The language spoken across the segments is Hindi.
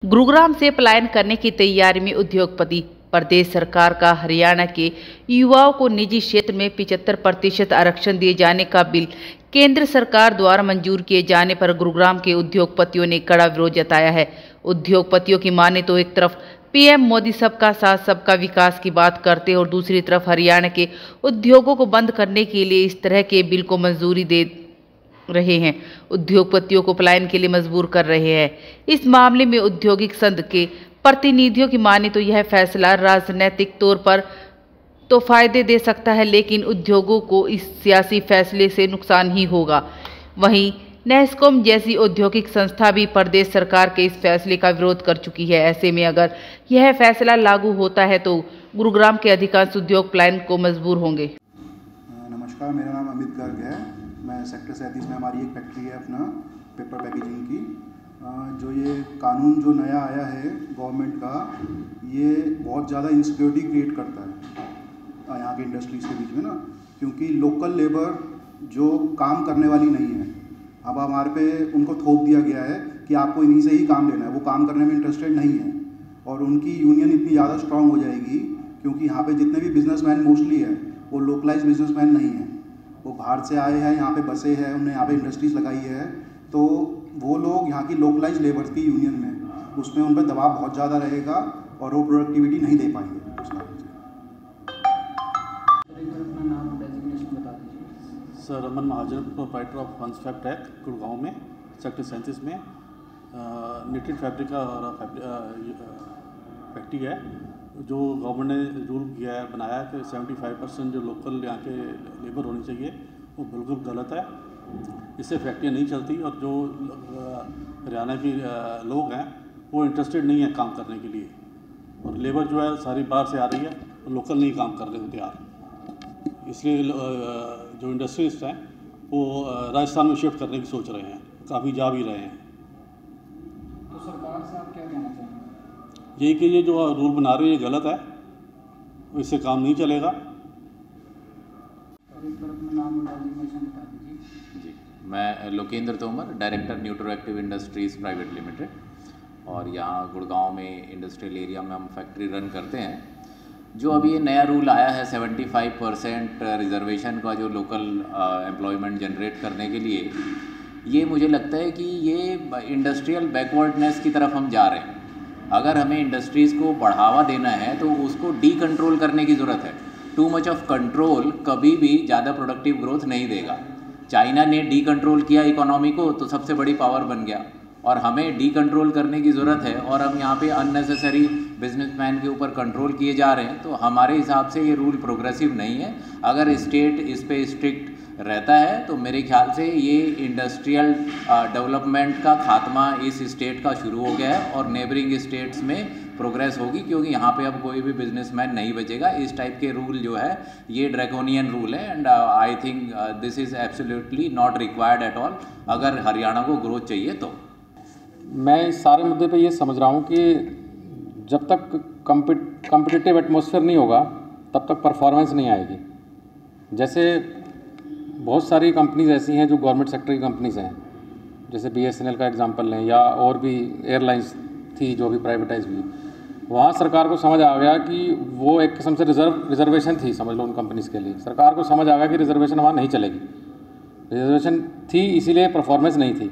गुरुग्राम से पलायन करने की तैयारी में उद्योगपति। प्रदेश सरकार का हरियाणा के युवाओं को निजी क्षेत्र में 75% आरक्षण दिए जाने का बिल केंद्र सरकार द्वारा मंजूर किए जाने पर गुरुग्राम के उद्योगपतियों ने कड़ा विरोध जताया है। उद्योगपतियों की माने तो एक तरफ पीएम मोदी सबका साथ सबका विकास की बात करते और दूसरी तरफ हरियाणा के उद्योगों को बंद करने के लिए इस तरह के बिल को मंजूरी दे रहे हैं, उद्योगपतियों को पलायन के लिए मजबूर कर रहे हैं। इस मामले में औद्योगिक संघ के प्रतिनिधियों की माने तो यह फैसला राजनीतिक तौर पर तो फायदे दे सकता है, लेकिन उद्योगों को इस सियासी फैसले से नुकसान ही होगा। वहीं नेस्कॉम जैसी औद्योगिक संस्था भी प्रदेश सरकार के इस फैसले का विरोध कर चुकी है। ऐसे में अगर यह फैसला लागू होता है तो गुरुग्राम के अधिकांश उद्योग पलायन को मजबूर होंगे। नमस्कार, मेरा नाम अमित गर्ग है। मैं सेक्टर 37 में हमारी एक फैक्ट्री है अपना पेपर पैकेजिंग की। जो ये कानून जो नया आया है गवर्नमेंट का, ये बहुत ज़्यादा इनसिक्योरिटी क्रिएट करता है यहाँ के इंडस्ट्रीज़ के बीच में ना, क्योंकि लोकल लेबर जो काम करने वाली नहीं है, अब हमारे पे उनको थोप दिया गया है कि आपको इन्हीं से ही काम लेना है। वो काम करने में इंटरेस्टेड नहीं है और उनकी यूनियन इतनी ज़्यादा स्ट्रांग हो जाएगी क्योंकि यहाँ पे जितने भी बिजनेसमैन मोस्टली है वो लोकलाइज बिजनेसमैन नहीं है, वो बाहर से आए हैं, यहाँ पे बसे हैं, उन्होंने यहाँ पे इंडस्ट्रीज़ लगाई है, तो वो लोग यहाँ की लोकलाइज लेबर की यूनियन में उसमें उन पर दबाव बहुत ज़्यादा रहेगा और वो प्रोडक्टिविटी नहीं दे पाएंगे उस कारण से। Sir Aman Mahajan, proprietor of Vansfab tech Gurgaon में सेक्टर 37 में निटेड फैब्रिक का फैक्ट्री है। जो गवर्नमेंट ने रूल किया है, बनाया है कि 75% जो लोकल यहाँ के लेबर होनी चाहिए, वो बिल्कुल गलत है। इससे फैक्ट्रियाँ नहीं चलती और जो हरियाणा के लोग हैं वो इंटरेस्टेड नहीं है काम करने के लिए, और लेबर जो है सारी बाहर से आ रही है और लोकल नहीं काम कर रहे होते यार। इसलिए जो इंडस्ट्रीज हैं वो राजस्थान में शिफ्ट करने की सोच रहे हैं, काफ़ी जा भी रहे हैं। तो सरकार से आप क्या कहना चाहेंगे? यही कि ये जो रूल बना रहे हैं ये गलत है, इससे काम नहीं चलेगा। एक बार अपना नाम और डेजिग्नेशन बता दीजिए। जी, मैं Lokendra Tomar, director Nutroactive industries private limited, और यहाँ गुड़गांव में इंडस्ट्रियल एरिया में हम फैक्ट्री रन करते हैं। जो अभी ये नया रूल आया है 75% रिजर्वेशन का जो लोकल एम्प्लॉयमेंट जनरेट करने के लिए, ये मुझे लगता है कि ये इंडस्ट्रियल बैकवर्डनेस की तरफ हम जा रहे हैं। अगर हमें इंडस्ट्रीज़ को बढ़ावा देना है तो उसको डी कंट्रोल करने की ज़रूरत है। टू मच ऑफ कंट्रोल कभी भी ज़्यादा प्रोडक्टिव ग्रोथ नहीं देगा। चाइना ने डी कंट्रोल किया इकोनॉमी को तो सबसे बड़ी पावर बन गया, और हमें डी कंट्रोल करने की ज़रूरत है। और हम यहाँ पे अननेसेसरी बिजनेसमैन के ऊपर कंट्रोल किए जा रहे हैं, तो हमारे हिसाब से ये रूल प्रोग्रेसिव नहीं है। अगर स्टेट इस पे स्ट्रिक्ट रहता है तो मेरे ख्याल से ये इंडस्ट्रियल डेवलपमेंट का खात्मा इस स्टेट का शुरू हो गया है और नेबरिंग स्टेट्स में प्रोग्रेस होगी, क्योंकि यहाँ पे अब कोई भी बिजनेसमैन नहीं बचेगा। इस टाइप के रूल जो है ये ड्रैकोनियन रूल है, and I think this is absolutely not required at all अगर हरियाणा को ग्रोथ चाहिए तो। मैं इस सारे मुद्दे पे ये समझ रहा हूँ कि जब तक कम्पिटिटिव एटमॉस्फेयर नहीं होगा तब तक परफॉर्मेंस नहीं आएगी। जैसे बहुत सारी कंपनीज ऐसी हैं जो गवर्नमेंट सेक्टर की कंपनीज हैं, जैसे BSNL का एग्जांपल लें, या और भी एयरलाइंस थी जो भी प्राइवेटाइज हुई। वहाँ सरकार को समझ आ गया कि वो एक किस्म से रिजर्वेशन थी, समझ लो उन कंपनीज के लिए। सरकार को समझ आ गया कि रिजर्वेशन वहाँ नहीं चलेगी, रिजर्वेशन थी इसीलिए परफॉर्मेंस नहीं थी।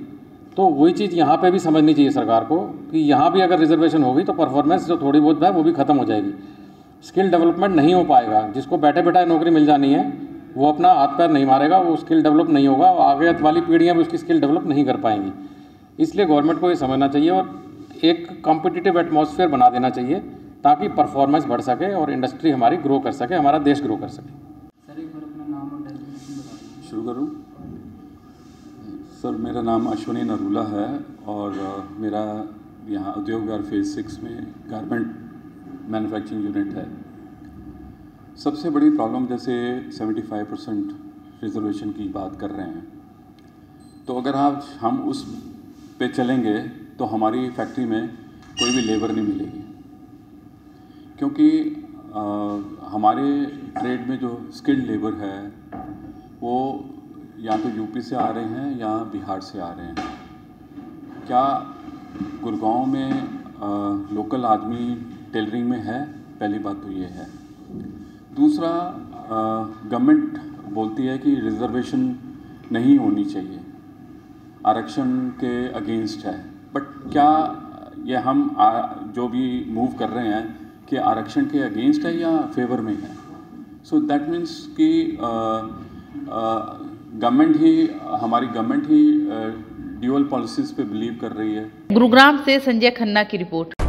तो वही चीज़ यहाँ पे भी समझनी चाहिए सरकार को कि यहाँ भी अगर रिजर्वेशन होगी तो परफॉर्मेंस जो थोड़ी बहुत है वो भी ख़त्म हो जाएगी। स्किल डेवलपमेंट नहीं हो पाएगा। जिसको बैठे बैठे नौकरी मिल जानी है वो अपना हाथ पैर नहीं मारेगा, वो स्किल डेवलप नहीं होगा, आगे वाली पीढ़ियाँ भी उसकी स्किल डेवलप नहीं कर पाएंगी। इसलिए गवर्नमेंट को ये समझना चाहिए और एक कॉम्पिटिटिव एटमॉस्फेयर बना देना चाहिए ताकि परफॉर्मेंस बढ़ सके और इंडस्ट्री हमारी ग्रो कर सके, हमारा देश ग्रो कर सके। सर एक बार अपना नाम और डेजिग्नेशन बता दीजिए। शुरू करूँ? सर मेरा नाम अश्विनी नरूला है और मेरा यहाँ उद्योग विहार फेज़ 6 में गारमेंट मैन्युफैक्चरिंग यूनिट है। सबसे बड़ी प्रॉब्लम जैसे 75% रिजर्वेशन की बात कर रहे हैं, तो अगर हम उस पे चलेंगे तो हमारी फैक्ट्री में कोई भी लेबर नहीं मिलेगी, क्योंकि हमारे ट्रेड में जो स्किल्ड लेबर है वो या तो यूपी से आ रहे हैं या बिहार से आ रहे हैं। क्या गुड़गांव में लोकल आदमी टेलरिंग में है, पहली बात तो ये है। दूसरा, गवर्नमेंट बोलती है कि रिजर्वेशन नहीं होनी चाहिए, आरक्षण के अगेंस्ट है, बट क्या ये हम जो भी मूव कर रहे हैं कि आरक्षण के अगेंस्ट है या फेवर में है? सो दैट मीन्स कि हमारी गवर्नमेंट ही ड्यूअल पॉलिसीज़ पे बिलीव कर रही है। गुरुग्राम से संजय खन्ना की रिपोर्ट।